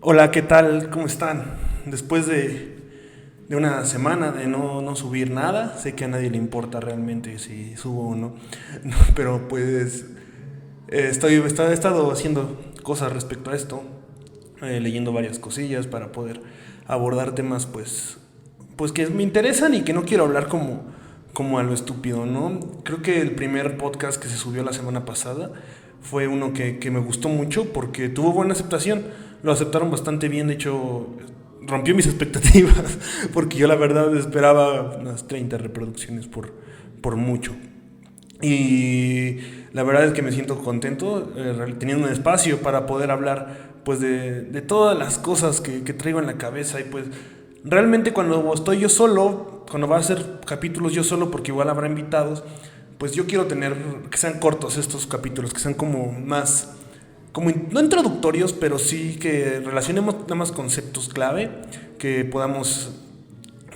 Hola, ¿qué tal? ¿Cómo están? Después de una semana de no subir nada, sé que a nadie le importa realmente si subo o no, pero pues he estado haciendo cosas respecto a esto, leyendo varias cosillas para poder abordar temas pues que me interesan y que no quiero hablar como a lo estúpido, ¿no? Creo que el primer podcast que se subió la semana pasada fue uno que me gustó mucho porque tuvo buena aceptación. Lo aceptaron bastante bien, de hecho rompió mis expectativas porque yo la verdad esperaba unas 30 reproducciones por mucho. Y la verdad es que me siento contento teniendo un espacio para poder hablar pues de todas las cosas que traigo en la cabeza. Y pues realmente cuando estoy yo solo, cuando va a ser capítulos yo solo, porque igual habrá invitados, pues yo quiero tener que sean cortos estos capítulos, que sean como más, no introductorios, pero sí que relacionemos nada más conceptos clave, que podamos,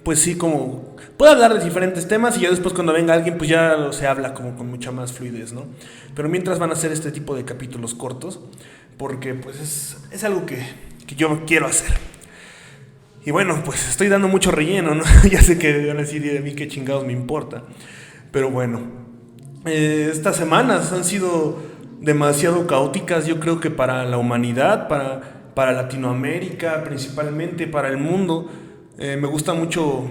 pues sí, como puedo hablar de diferentes temas y ya después cuando venga alguien pues ya se habla como con mucha más fluidez, ¿no? Pero mientras van a ser este tipo de capítulos cortos, porque pues es algo que yo quiero hacer. Y bueno, pues estoy dando mucho relleno, ¿no? Ya sé que van a decir de mí qué chingados me importa, pero bueno, estas semanas han sido demasiado caóticas, yo creo que para la humanidad, para Latinoamérica principalmente, para el mundo. Me gusta mucho,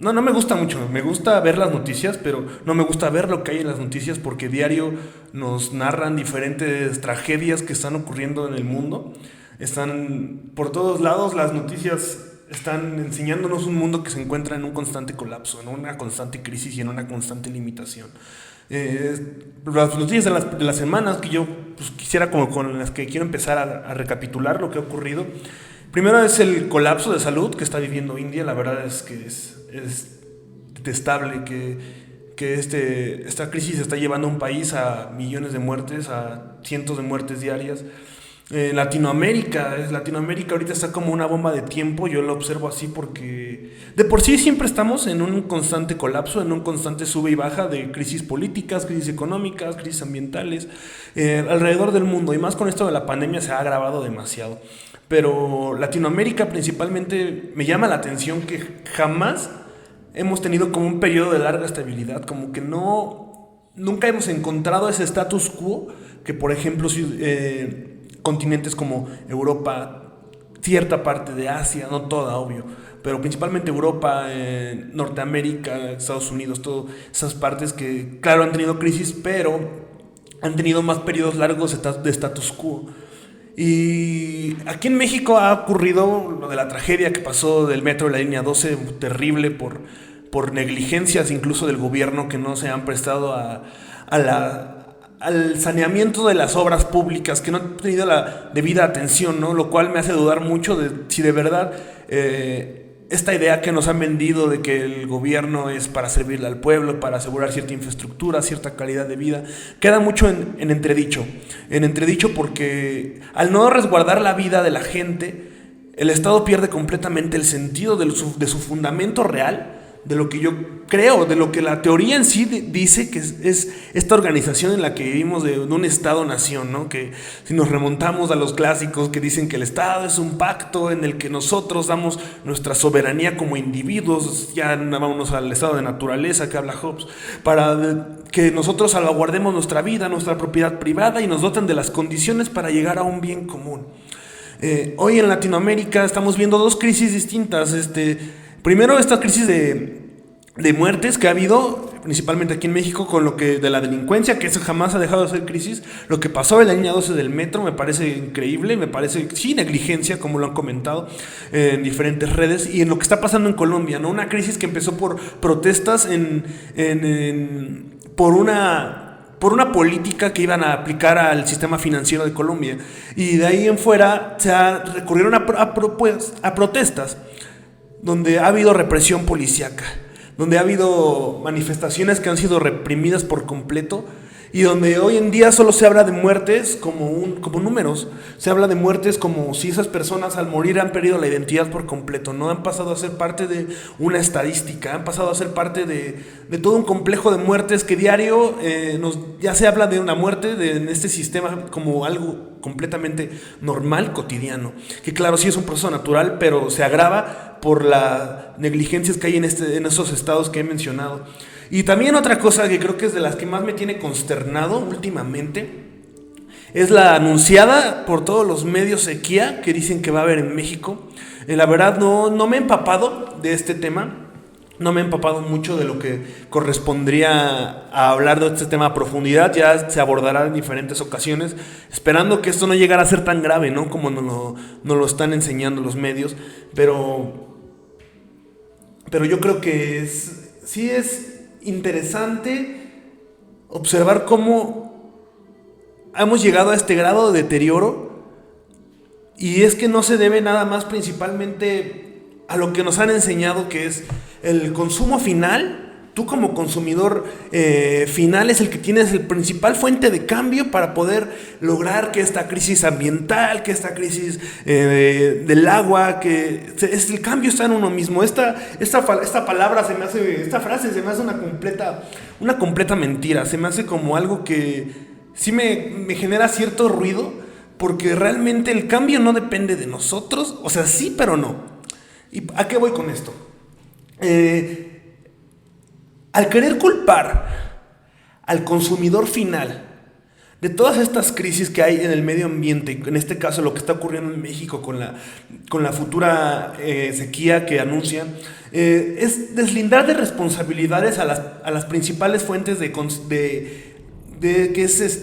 no me gusta mucho, me gusta ver las noticias, pero no me gusta ver lo que hay en las noticias porque diario nos narran diferentes tragedias que están ocurriendo en el mundo. Están por todos lados, las noticias están enseñándonos un mundo que se encuentra en un constante colapso, en una constante crisis y en una constante limitación. Las noticias de las semanas que yo pues, quisiera como con las que quiero empezar a recapitular lo que ha ocurrido. Primero es el colapso de salud que está viviendo India. La verdad es que es detestable que esta crisis está llevando a un país a millones de muertes, a cientos de muertes diarias. Latinoamérica ahorita está como una bomba de tiempo, yo lo observo así porque de por sí siempre estamos en un constante colapso, en un constante sube y baja de crisis políticas, crisis económicas, crisis ambientales, alrededor del mundo, y más con esto de la pandemia se ha agravado demasiado. Pero Latinoamérica principalmente me llama la atención que jamás hemos tenido como un periodo de larga estabilidad, como que nunca hemos encontrado ese status quo que por ejemplo continentes como Europa, cierta parte de Asia, no toda, obvio, pero principalmente Europa, Norteamérica, Estados Unidos, todas esas partes que, claro, han tenido crisis, pero han tenido más periodos largos de status quo. Y aquí en México ha ocurrido lo de la tragedia que pasó del metro de la línea 12, terrible por negligencias incluso del gobierno que no se han prestado al saneamiento de las obras públicas, que no han tenido la debida atención, ¿no? Lo cual me hace dudar mucho de si de verdad esta idea que nos han vendido de que el gobierno es para servirle al pueblo, para asegurar cierta infraestructura, cierta calidad de vida, queda mucho en entredicho. En entredicho porque al no resguardar la vida de la gente, el Estado pierde completamente el sentido de su fundamento real, de lo que yo creo, de lo que la teoría en sí dice que es esta organización en la que vivimos de un Estado-nación, ¿no? Que si nos remontamos a los clásicos que dicen que el Estado es un pacto en el que nosotros damos nuestra soberanía como individuos, ya vámonos al estado de naturaleza que habla Hobbes, para que nosotros salvaguardemos nuestra vida, nuestra propiedad privada y nos doten de las condiciones para llegar a un bien común. Hoy en Latinoamérica estamos viendo dos crisis distintas. Primero, esta crisis de muertes que ha habido, principalmente aquí en México, con lo que de la delincuencia, que eso jamás ha dejado de ser crisis. Lo que pasó en la línea 12 del metro me parece increíble, me parece, sí, negligencia, como lo han comentado en diferentes redes, y en lo que está pasando en Colombia, ¿no? Una crisis que empezó por protestas por una política que iban a aplicar al sistema financiero de Colombia, y de ahí en fuera recurrieron a protestas donde ha habido represión policíaca, donde ha habido manifestaciones que han sido reprimidas por completo, y donde hoy en día solo se habla de muertes como números. Se habla de muertes como si esas personas al morir han perdido la identidad por completo, no han pasado a ser parte de una estadística, han pasado a ser parte de todo un complejo de muertes que diario ya se habla de una muerte en este sistema como algo completamente normal, cotidiano, que claro, sí es un proceso natural, pero se agrava por las negligencias que hay en esos estados que he mencionado. Y también otra cosa que creo que es de las que más me tiene consternado últimamente es la anunciada por todos los medios sequía que dicen que va a haber en México. La verdad no me he empapado de este tema, no me he empapado mucho de lo que correspondría a hablar de este tema a profundidad. Ya se abordará en diferentes ocasiones, esperando que esto no llegara a ser tan grave, ¿no? Como nos lo están enseñando los medios, pero yo creo que sí es interesante observar cómo hemos llegado a este grado de deterioro, y es que no se debe nada más principalmente a lo que nos han enseñado, que es el consumo final. Tú como consumidor final es el que tienes el principal fuente de cambio para poder lograr que esta crisis ambiental, que esta crisis del agua, el cambio está en uno mismo. Esta palabra esta frase se me hace una completa mentira. Se me hace como algo que sí me genera cierto ruido, porque realmente el cambio no depende de nosotros. O sea, sí, pero no. ¿Y a qué voy con esto? Al querer culpar al consumidor final de todas estas crisis que hay en el medio ambiente, en este caso lo que está ocurriendo en México con la futura sequía que anuncian, es deslindar de responsabilidades a las principales fuentes de que es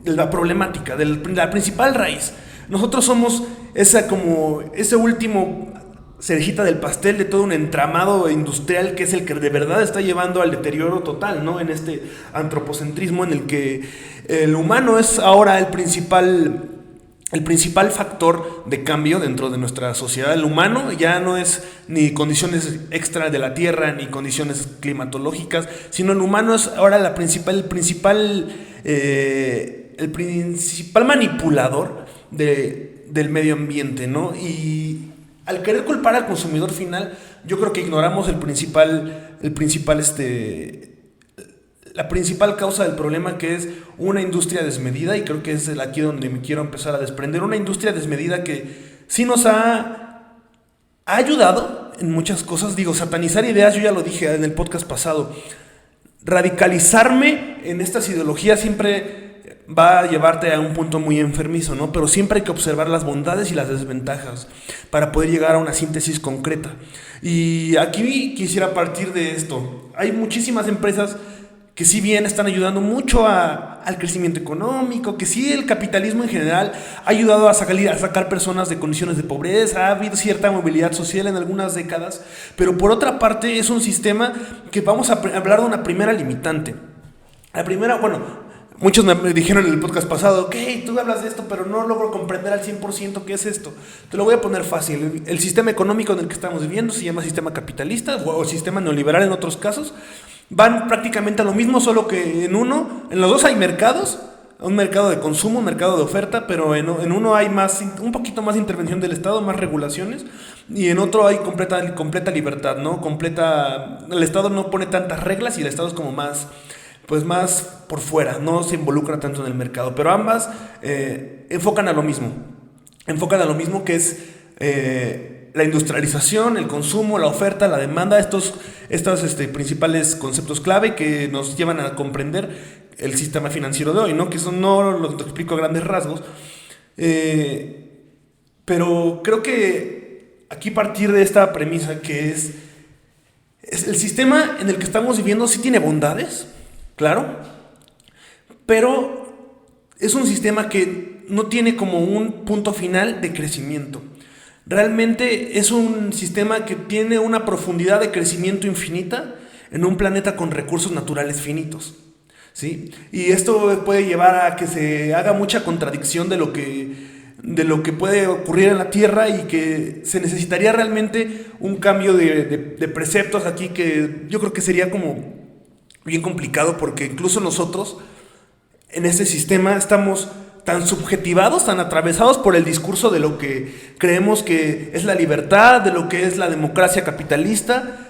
la problemática, de la principal raíz. Nosotros somos ese último cerejita del pastel de todo un entramado industrial que es el que de verdad está llevando al deterioro total, ¿no? En este antropocentrismo en el que el humano es ahora el principal factor de cambio dentro de nuestra sociedad. El humano ya no es ni condiciones extra de la tierra ni condiciones climatológicas, sino el humano es ahora el principal manipulador del medio ambiente, ¿no? Y al querer culpar al consumidor final, yo creo que ignoramos la principal causa del problema, que es una industria desmedida, y creo que es aquí donde me quiero empezar a desprender. Una industria desmedida que sí nos ha ayudado en muchas cosas. Digo, satanizar ideas, yo ya lo dije en el podcast pasado. Radicalizarme en estas ideologías siempre va a llevarte a un punto muy enfermizo, ¿no? Pero siempre hay que observar las bondades y las desventajas para poder llegar a una síntesis concreta. Y aquí quisiera partir de esto. Hay muchísimas empresas que si bien están ayudando mucho al crecimiento económico, que sí el capitalismo en general ha ayudado a sacar personas de condiciones de pobreza, ha habido cierta movilidad social en algunas décadas, pero por otra parte es un sistema que vamos a hablar de una primera limitante. La primera, muchos me dijeron en el podcast pasado, ok, tú hablas de esto, pero no logro comprender al 100% qué es esto. Te lo voy a poner fácil. El sistema económico en el que estamos viviendo se llama sistema capitalista o sistema neoliberal en otros casos. Van prácticamente a lo mismo, solo que en los dos hay mercados, un mercado de consumo, un mercado de oferta, pero en uno hay un poquito más de intervención del Estado, más regulaciones, y en otro hay completa libertad, ¿no? El Estado no pone tantas reglas y el Estado es como más por fuera, no se involucra tanto en el mercado, pero ambas enfocan a lo mismo que es la industrialización, el consumo, la oferta, la demanda, estos principales conceptos clave que nos llevan a comprender el sistema financiero de hoy, ¿no? Que eso no lo explico a grandes rasgos, pero creo que aquí partir de esta premisa que es el sistema en el que estamos viviendo sí tiene bondades, claro, pero es un sistema que no tiene como un punto final de crecimiento. Realmente es un sistema que tiene una profundidad de crecimiento infinita en un planeta con recursos naturales finitos, ¿sí? Y esto puede llevar a que se haga mucha contradicción de lo que puede ocurrir en la Tierra, y que se necesitaría realmente un cambio de preceptos aquí, que yo creo que sería como bien complicado, porque incluso nosotros en este sistema estamos tan subjetivados, tan atravesados por el discurso de lo que creemos que es la libertad, de lo que es la democracia capitalista,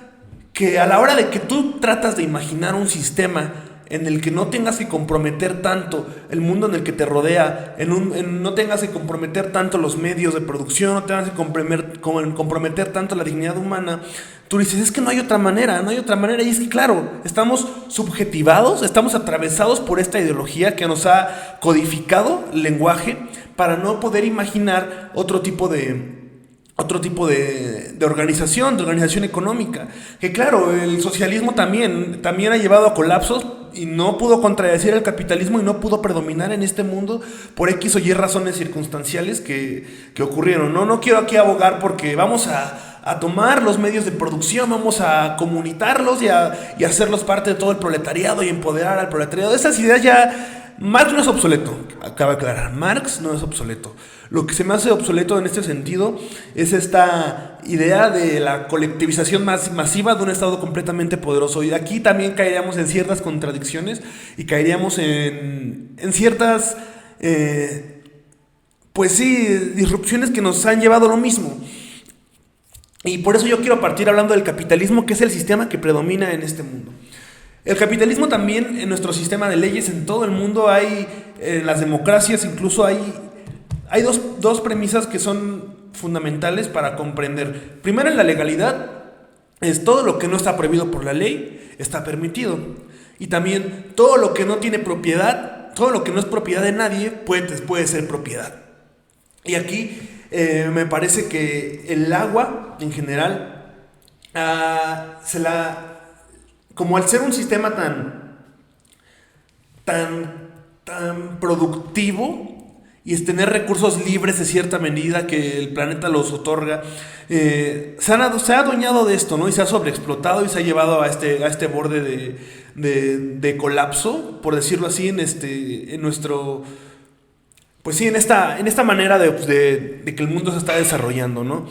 que a la hora de que tú tratas de imaginar un sistema en el que no tengas que comprometer tanto el mundo en el que te rodea, no tengas que comprometer tanto los medios de producción, no tengas que comprometer tanto la dignidad humana, tú dices, es que no hay otra manera, y es que claro, estamos subjetivados, estamos atravesados por esta ideología que nos ha codificado el lenguaje para no poder imaginar otro tipo de organización económica. Que claro, el socialismo también ha llevado a colapsos y no pudo contradecir el capitalismo y no pudo predominar en este mundo por X o Y razones circunstanciales que ocurrieron. No quiero aquí abogar porque vamos a tomar los medios de producción, vamos a comunitarlos y hacerlos parte de todo el proletariado y empoderar al proletariado. Esas ideas ya... Marx no es obsoleto, acaba de aclarar, Marx no es obsoleto. Lo que se me hace obsoleto en este sentido es esta idea de la colectivización más masiva de un Estado completamente poderoso. Y aquí también caeríamos en ciertas contradicciones y caeríamos en ciertas, pues sí, disrupciones que nos han llevado a lo mismo. Y por eso yo quiero partir hablando del capitalismo, que es el sistema que predomina en este mundo. El capitalismo también en nuestro sistema de leyes en todo el mundo hay, en las democracias incluso hay dos premisas que son fundamentales para comprender. Primero, en la legalidad, es todo lo que no está prohibido por la ley está permitido. Y también todo lo que no tiene propiedad, todo lo que no es propiedad de nadie puede ser propiedad. Y aquí me parece que el agua en general como al ser un sistema tan productivo y es tener recursos libres de cierta medida que el planeta los otorga, se ha adueñado de esto, ¿no? Y se ha sobreexplotado y se ha llevado a este borde de colapso, por decirlo así, en nuestro... Pues sí, en esta manera de que el mundo se está desarrollando, ¿no?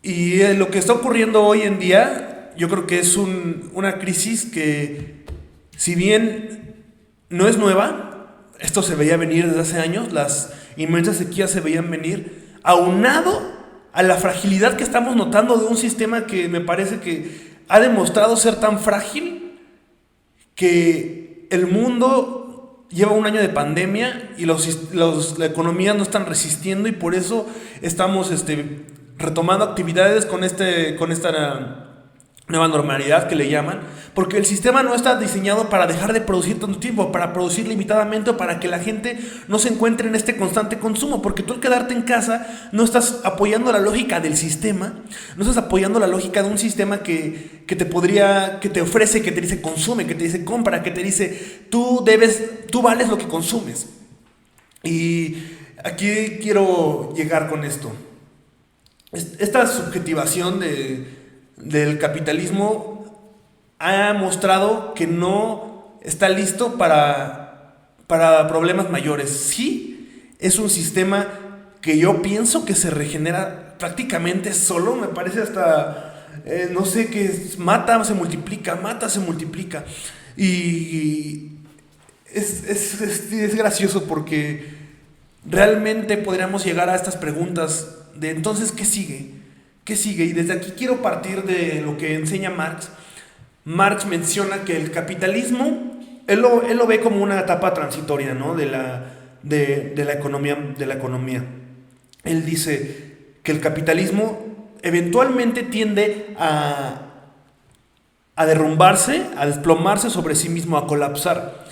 Y lo que está ocurriendo hoy en día... Yo creo que es una crisis que, si bien no es nueva, esto se veía venir desde hace años, las inmensas sequías se veían venir, aunado a la fragilidad que estamos notando de un sistema que me parece que ha demostrado ser tan frágil que el mundo lleva un año de pandemia y la economía no están resistiendo y por eso estamos retomando actividades con esta nueva normalidad que le llaman, porque el sistema no está diseñado para dejar de producir tanto tiempo, para producir limitadamente o para que la gente no se encuentre en este constante consumo, porque tú al quedarte en casa no estás apoyando la lógica del sistema, no estás apoyando la lógica de un sistema que te ofrece, que te dice consume, que te dice compra, que te dice tú vales lo que consumes. Y aquí quiero llegar con esto. Esta subjetivación del capitalismo ha mostrado que no está listo para problemas mayores. Sí, es un sistema que yo pienso que se regenera prácticamente solo, me parece hasta, no sé, que mata, se multiplica. Y es gracioso porque realmente podríamos llegar a estas preguntas de entonces, ¿qué sigue? Y desde aquí quiero partir de lo que enseña Marx. Marx menciona que el capitalismo, él lo ve como una etapa transitoria, ¿no? de la economía. Él dice que el capitalismo eventualmente tiende a derrumbarse, a desplomarse sobre sí mismo, a colapsar,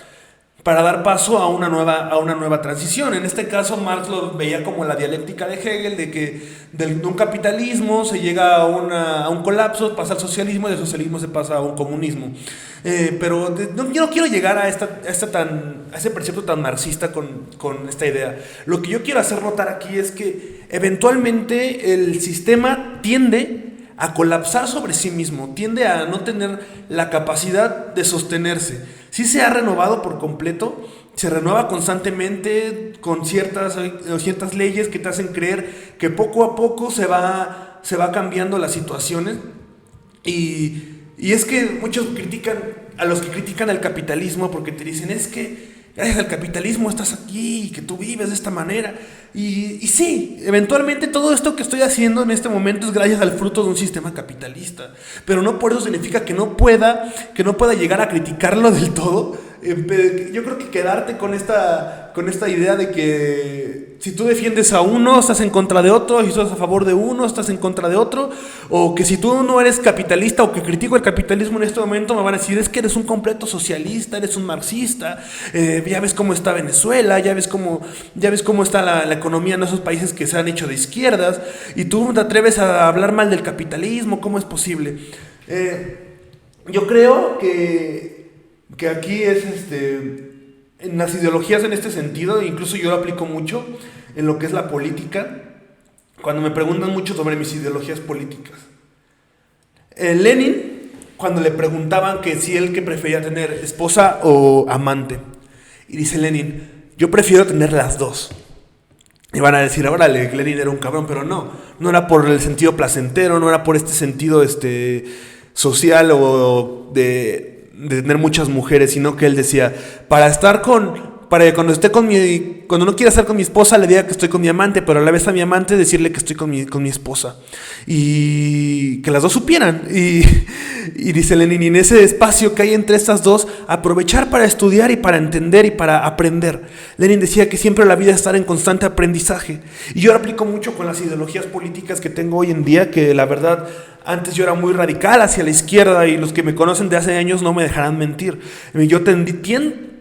para dar paso a una nueva transición. En este caso, Marx lo veía como la dialéctica de Hegel, de que de un capitalismo se llega a un colapso, pasa al socialismo, y del socialismo se pasa a un comunismo. Pero yo no quiero llegar a ese precepto tan marxista con esta idea. Lo que yo quiero hacer notar aquí es que eventualmente el sistema tiende a colapsar sobre sí mismo, tiende a no tener la capacidad de sostenerse. Sí se ha renovado por completo, se renueva constantemente con ciertas leyes que te hacen creer que poco a poco se va cambiando las situaciones. Y es que muchos critican a los que critican el capitalismo porque te dicen es que gracias al capitalismo estás aquí y que tú vives de esta manera. Y sí, eventualmente todo esto que estoy haciendo en este momento es gracias al fruto de un sistema capitalista. Pero no por eso significa que no pueda llegar a criticarlo del todo. Yo creo que quedarte con esta idea de que si tú defiendes a uno, estás en contra de otro, si estás a favor de uno, estás en contra de otro, o que si tú no eres capitalista o que critico el capitalismo en este momento, me van a decir, es que eres un completo socialista, eres un marxista, ya ves cómo está Venezuela, ya ves cómo está la economía en esos países que se han hecho de izquierdas, y tú te atreves a hablar mal del capitalismo, ¿cómo es posible? Yo creo que aquí es en las ideologías en este sentido, incluso yo lo aplico mucho en lo que es la política, cuando me preguntan mucho sobre mis ideologías políticas. Lenin, cuando le preguntaban que si él que prefería tener esposa o amante, y dice Lenin, yo prefiero tener las dos. Y van a decir, órale, Lenin era un cabrón, pero no era por el sentido placentero, no era por este sentido social o de tener muchas mujeres, sino que él decía, cuando no quiera estar con mi esposa le diga que estoy con mi amante, pero a la vez a mi amante decirle que estoy con mi esposa, y que las dos supieran, y dice Lenin, y en ese espacio que hay entre estas dos, aprovechar para estudiar y para entender y para aprender. Lenin decía que siempre la vida es estar en constante aprendizaje, y yo lo aplico mucho con las ideologías políticas que tengo hoy en día, que la verdad, antes yo era muy radical hacia la izquierda, y los que me conocen de hace años no me dejarán mentir. Yo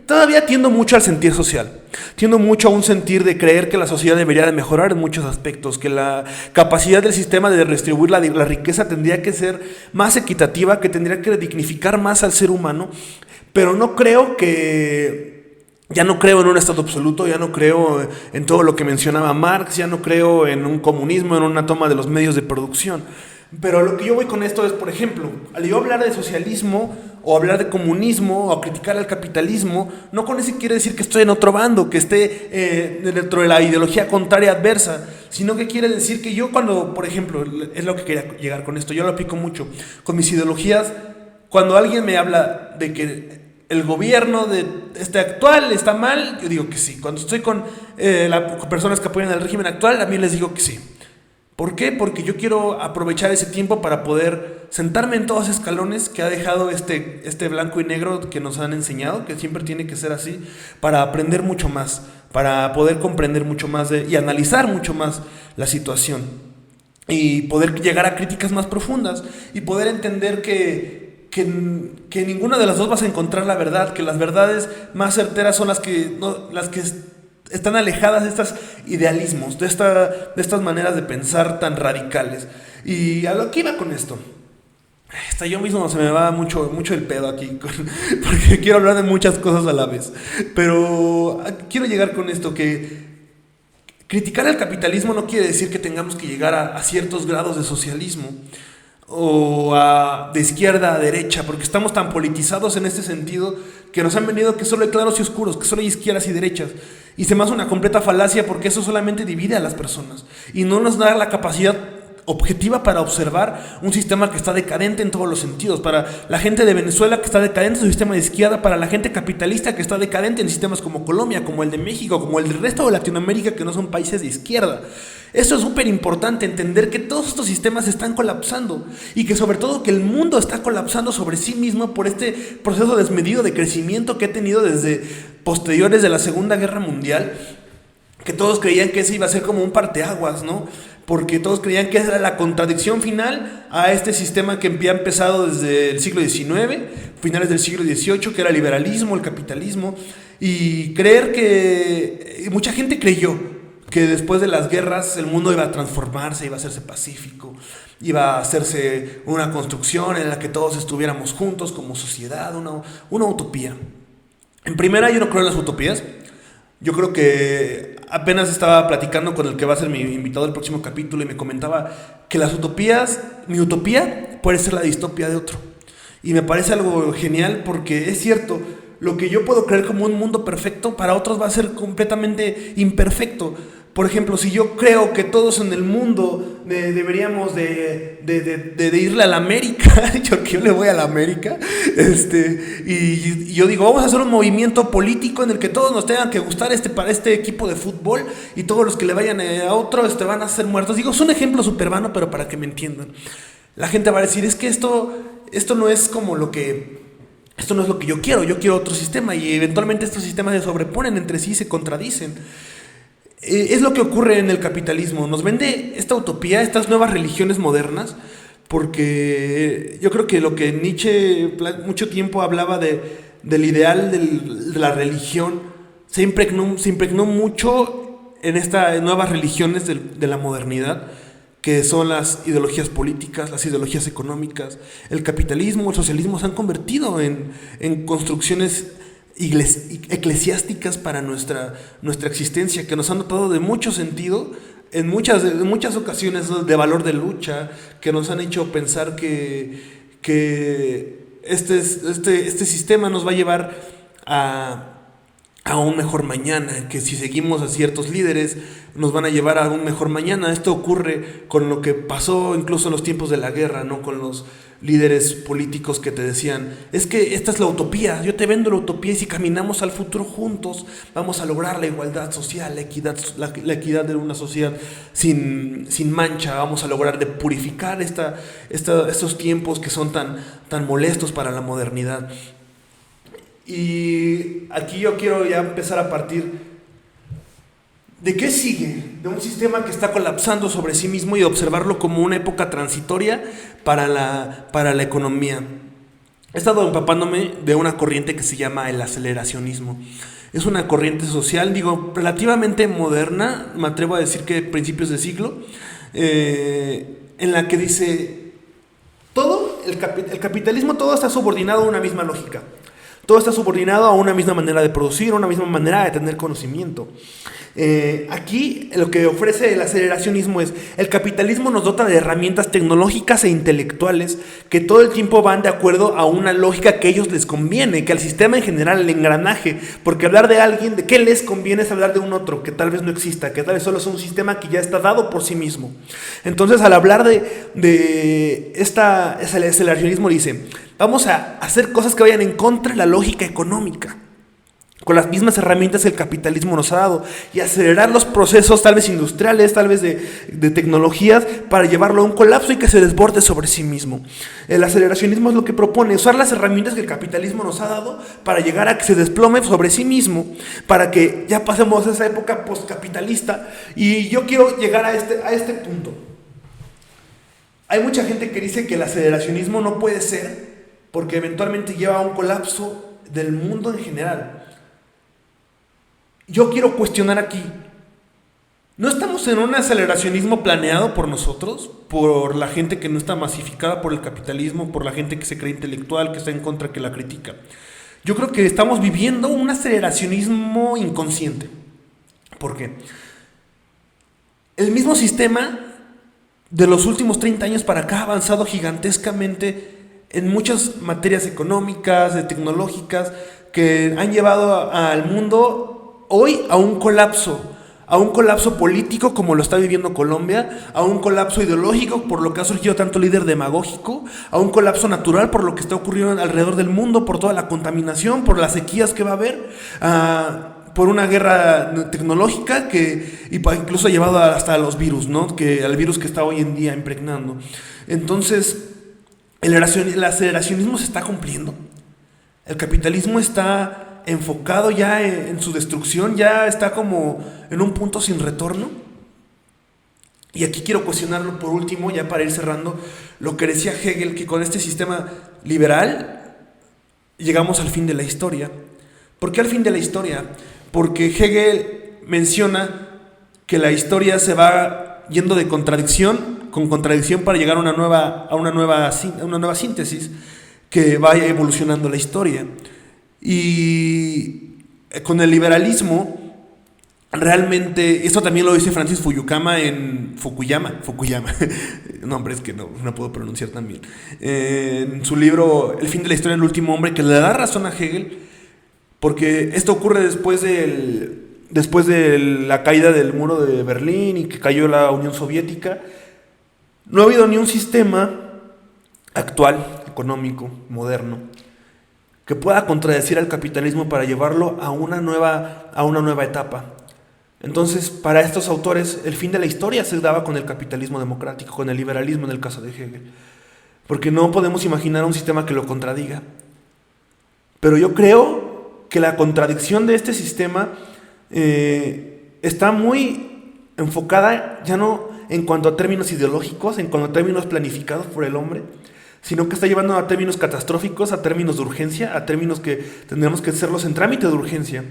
todavía tiendo mucho al sentir social. Tiendo mucho a un sentir de creer que la sociedad debería de mejorar en muchos aspectos, que la capacidad del sistema de redistribuir la riqueza tendría que ser más equitativa, que tendría que dignificar más al ser humano, pero ya no creo en un estado absoluto, ya no creo en todo lo que mencionaba Marx, ya no creo en un comunismo, en una toma de los medios de producción. Pero lo que yo voy con esto es, por ejemplo, al yo hablar de socialismo o hablar de comunismo o criticar al capitalismo, no con eso quiere decir que estoy en otro bando, que esté dentro de la ideología contraria adversa, sino que quiere decir que yo cuando, por ejemplo, es lo que quería llegar con esto, yo lo aplico mucho con mis ideologías. Cuando alguien me habla de que el gobierno de actual está mal, yo digo que sí. Cuando estoy con personas que apoyan el régimen actual, a mí les digo que sí. ¿Por qué? Porque yo quiero aprovechar ese tiempo para poder sentarme en todos los escalones que ha dejado este blanco y negro que nos han enseñado, que siempre tiene que ser así, para aprender mucho más, para poder comprender mucho más y analizar mucho más la situación, y poder llegar a críticas más profundas y poder entender que ninguna de las dos vas a encontrar la verdad, que las verdades más certeras son las que están alejadas de estos idealismos, de estas maneras de pensar tan radicales. Y a lo que iba con esto, hasta yo mismo se me va mucho el pedo aquí, porque quiero hablar de muchas cosas a la vez, pero quiero llegar con esto, que criticar al capitalismo no quiere decir que tengamos que llegar a ciertos grados de socialismo o de izquierda a derecha, porque estamos tan politizados en este sentido que nos han venido que solo hay claros y oscuros, que solo hay izquierdas y derechas, y se me hace una completa falacia, porque eso solamente divide a las personas y no nos da la capacidad objetiva para observar un sistema que está decadente en todos los sentidos. Para la gente de Venezuela, que está decadente en su sistema de izquierda; para la gente capitalista, que está decadente en sistemas como Colombia, como el de México, como el del resto de Latinoamérica, que no son países de izquierda. Esto es súper importante, entender que todos estos sistemas están colapsando, y que sobre todo que el mundo está colapsando sobre sí mismo por este proceso desmedido de crecimiento que ha tenido desde posteriores de la Segunda Guerra Mundial, que todos creían que ese iba a ser como un parteaguas, ¿no? Porque todos creían que esa era la contradicción final a este sistema que había empezado desde el siglo XIX, finales del siglo XVIII, que era el liberalismo, el capitalismo, y creer que mucha gente creyó que después de las guerras el mundo iba a transformarse, iba a hacerse pacífico, iba a hacerse una construcción en la que todos estuviéramos juntos como sociedad, una utopía. En primera, yo no creo en las utopías. Yo creo que apenas estaba platicando con el que va a ser mi invitado del próximo capítulo, y me comentaba que las utopías, mi utopía puede ser la distopía de otro. Y me parece algo genial, porque es cierto, lo que yo puedo creer como un mundo perfecto, para otros va a ser completamente imperfecto. Por ejemplo, si yo creo que todos en el mundo deberíamos de irle a la América, yo le voy a la América, y yo digo, vamos a hacer un movimiento político en el que todos nos tengan que gustar para este equipo de fútbol, y todos los que le vayan a otro van a ser muertos. Digo, es un ejemplo súper vano, pero para que me entiendan. La gente va a decir, es que esto no es como esto no es lo que yo quiero otro sistema, y eventualmente estos sistemas se sobreponen entre sí y se contradicen. Es lo que ocurre en el capitalismo. Nos vende esta utopía, estas nuevas religiones modernas, porque yo creo que lo que Nietzsche mucho tiempo hablaba del ideal de la religión se impregnó mucho en estas nuevas religiones de la modernidad, que son las ideologías políticas, las ideologías económicas. El capitalismo, el socialismo se han convertido en construcciones eclesiásticas para nuestra existencia, que nos han dotado de mucho sentido en muchas ocasiones de valor de lucha, que nos han hecho pensar que este sistema nos va a llevar a un mejor mañana, que si seguimos a ciertos líderes nos van a llevar a un mejor mañana. Esto ocurre con lo que pasó incluso en los tiempos de la guerra, ¿no? Con los líderes políticos que te decían, es que esta es la utopía, yo te vendo la utopía, y si caminamos al futuro juntos vamos a lograr la igualdad social, la equidad de una sociedad sin mancha, vamos a lograr de purificar estos tiempos que son tan molestos para la modernidad. Y aquí yo quiero ya empezar a partir de qué sigue, de un sistema que está colapsando sobre sí mismo, y observarlo como una época transitoria para la economía. He estado empapándome de una corriente que se llama el aceleracionismo. Es una corriente social, relativamente moderna, me atrevo a decir que principios de siglo, en la que dice, el capitalismo todo está subordinado a una misma lógica. Todo está subordinado a una misma manera de producir, a una misma manera de tener conocimiento. Aquí lo que ofrece el aceleracionismo es, el capitalismo nos dota de herramientas tecnológicas e intelectuales que todo el tiempo van de acuerdo a una lógica que a ellos les conviene, que al sistema en general, el engranaje, porque hablar de alguien, de qué les conviene, es hablar de un otro que tal vez no exista, que tal vez solo es un sistema que ya está dado por sí mismo. Entonces, al hablar de ese aceleracionismo dice, vamos a hacer cosas que vayan en contra de la lógica económica, con las mismas herramientas que el capitalismo nos ha dado, y acelerar los procesos tal vez industriales, tal vez de tecnologías, para llevarlo a un colapso y que se desborde sobre sí mismo. El aceleracionismo es lo que propone, usar las herramientas que el capitalismo nos ha dado para llegar a que se desplome sobre sí mismo, para que ya pasemos a esa época postcapitalista. Y yo quiero llegar a este punto. Hay mucha gente que dice que el aceleracionismo no puede ser, porque eventualmente lleva a un colapso del mundo en general. Yo quiero cuestionar aquí, ¿no estamos en un aceleracionismo planeado por nosotros? Por la gente que no está masificada por el capitalismo, por la gente que se cree intelectual, que está en contra, que la critica. Yo creo que estamos viviendo un aceleracionismo inconsciente. ¿Por qué? El mismo sistema de los últimos 30 años para acá ha avanzado gigantescamente en muchas materias económicas, tecnológicas, que han llevado al mundo hoy a un colapso político como lo está viviendo Colombia, a un colapso ideológico por lo que ha surgido tanto líder demagógico, a un colapso natural por lo que está ocurriendo alrededor del mundo, por toda la contaminación, por las sequías que va a haber, por una guerra tecnológica y incluso ha llevado hasta a los virus, ¿no? Al virus que está hoy en día impregnando. Entonces, el aceleracionismo se está cumpliendo. El capitalismo está enfocado ya en su destrucción, ya está como en un punto sin retorno. Y aquí quiero cuestionarlo por último, ya para ir cerrando, lo que decía Hegel, que con este sistema liberal llegamos al fin de la historia. ¿Por qué al fin de la historia? Porque Hegel menciona que la historia se va yendo de contradicción con contradicción para llegar a una nueva síntesis que vaya evolucionando la historia. Y con el liberalismo, realmente, esto también lo dice Francis Fukuyama en Fukuyama, nombre es que no puedo pronunciar tan bien, en su libro El fin de la historia del último hombre, que le da razón a Hegel, porque esto ocurre después de después de la caída del muro de Berlín y que cayó la Unión Soviética, no ha habido ni un sistema actual, económico, moderno, que pueda contradecir al capitalismo para llevarlo a una nueva etapa. Entonces, para estos autores, el fin de la historia se daba con el capitalismo democrático, con el liberalismo en el caso de Hegel, porque no podemos imaginar un sistema que lo contradiga. Pero yo creo que la contradicción de este sistema está muy enfocada ya no en cuanto a términos ideológicos, en cuanto a términos planificados por el hombre, sino que está llevando a términos catastróficos, a términos de urgencia, a términos que tendremos que hacerlos en trámite de urgencia.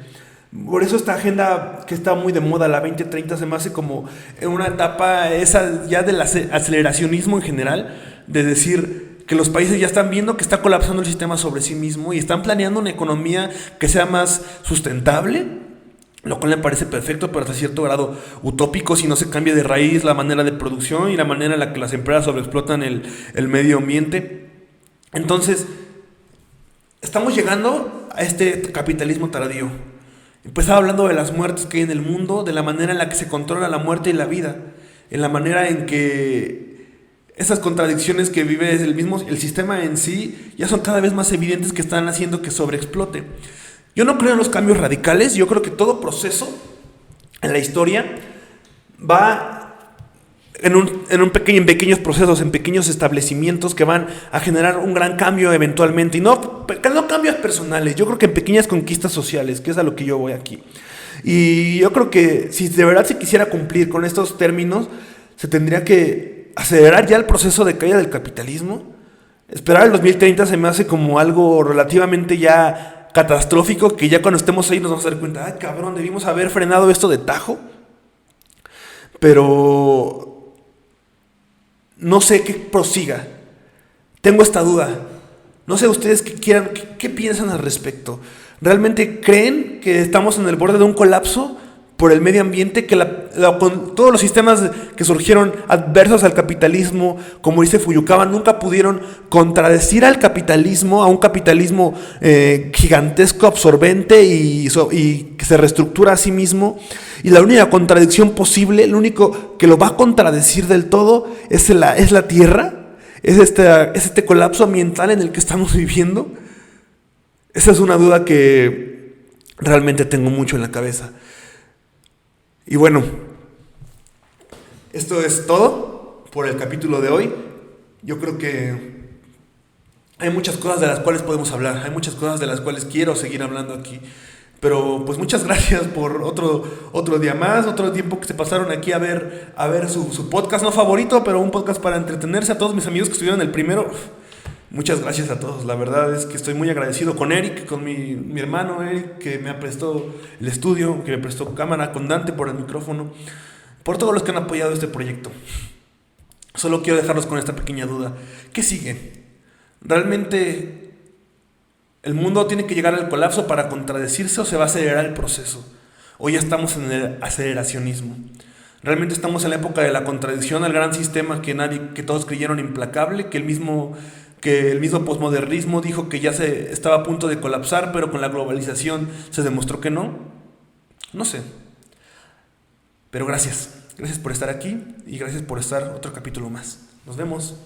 Por eso esta agenda que está muy de moda, la 2030, se me hace como en una etapa esa ya del aceleracionismo en general, de decir que los países ya están viendo que está colapsando el sistema sobre sí mismo y están planeando una economía que sea más sustentable, lo cual me parece perfecto, pero hasta cierto grado utópico si no se cambia de raíz la manera de producción y la manera en la que las empresas sobreexplotan el medio ambiente. Entonces, estamos llegando a este capitalismo tardío. Empezaba hablando de las muertes que hay en el mundo, de la manera en la que se controla la muerte y la vida, en la manera en que esas contradicciones que vive el sistema en sí ya son cada vez más evidentes, que están haciendo que sobreexplote. Yo no creo en los cambios radicales. Yo creo que todo proceso en la historia va en pequeños procesos, en pequeños establecimientos que van a generar un gran cambio eventualmente. Y no cambios personales, yo creo que en pequeñas conquistas sociales, que es a lo que yo voy aquí. Y yo creo que si de verdad se quisiera cumplir con estos términos, se tendría que acelerar ya el proceso de caída del capitalismo. Esperar el 2030 se me hace como algo relativamente ya catastrófico, que ya cuando estemos ahí nos vamos a dar cuenta, ay cabrón, debimos haber frenado esto de tajo. Pero no sé qué prosiga. Tengo esta duda. No sé ustedes qué piensan al respecto. ¿Realmente creen que estamos en el borde de un colapso por el medio ambiente? Que con todos los sistemas que surgieron adversos al capitalismo, como dice Fuyukawa, nunca pudieron contradecir al capitalismo, a un capitalismo gigantesco, absorbente y que se reestructura a sí mismo. Y la única contradicción posible, lo único que lo va a contradecir del todo es la Tierra. Es este colapso ambiental en el que estamos viviendo. Esa es una duda que realmente tengo mucho en la cabeza. Y bueno, esto es todo por el capítulo de hoy. Yo creo que hay muchas cosas de las cuales podemos hablar, hay muchas cosas de las cuales quiero seguir hablando aquí. Pero pues muchas gracias por otro día más, otro tiempo que se pasaron aquí a ver su podcast no favorito, pero un podcast para entretenerse. A todos mis amigos que estuvieron en el primero, muchas gracias a todos. La verdad es que estoy muy agradecido con Eric, con mi hermano Eric, que me prestó el estudio, que me prestó cámara, con Dante por el micrófono, por todos los que han apoyado este proyecto. Solo quiero dejarlos con esta pequeña duda. ¿Qué sigue? ¿Realmente el mundo tiene que llegar al colapso para contradecirse o se va a acelerar el proceso? ¿O ya estamos en el aceleracionismo? ¿Realmente estamos en la época de la contradicción al gran sistema que todos creyeron implacable, que el mismo posmodernismo dijo que ya se estaba a punto de colapsar, pero con la globalización se demostró que no? No sé. Pero gracias por estar aquí y gracias por estar otro capítulo más. Nos vemos.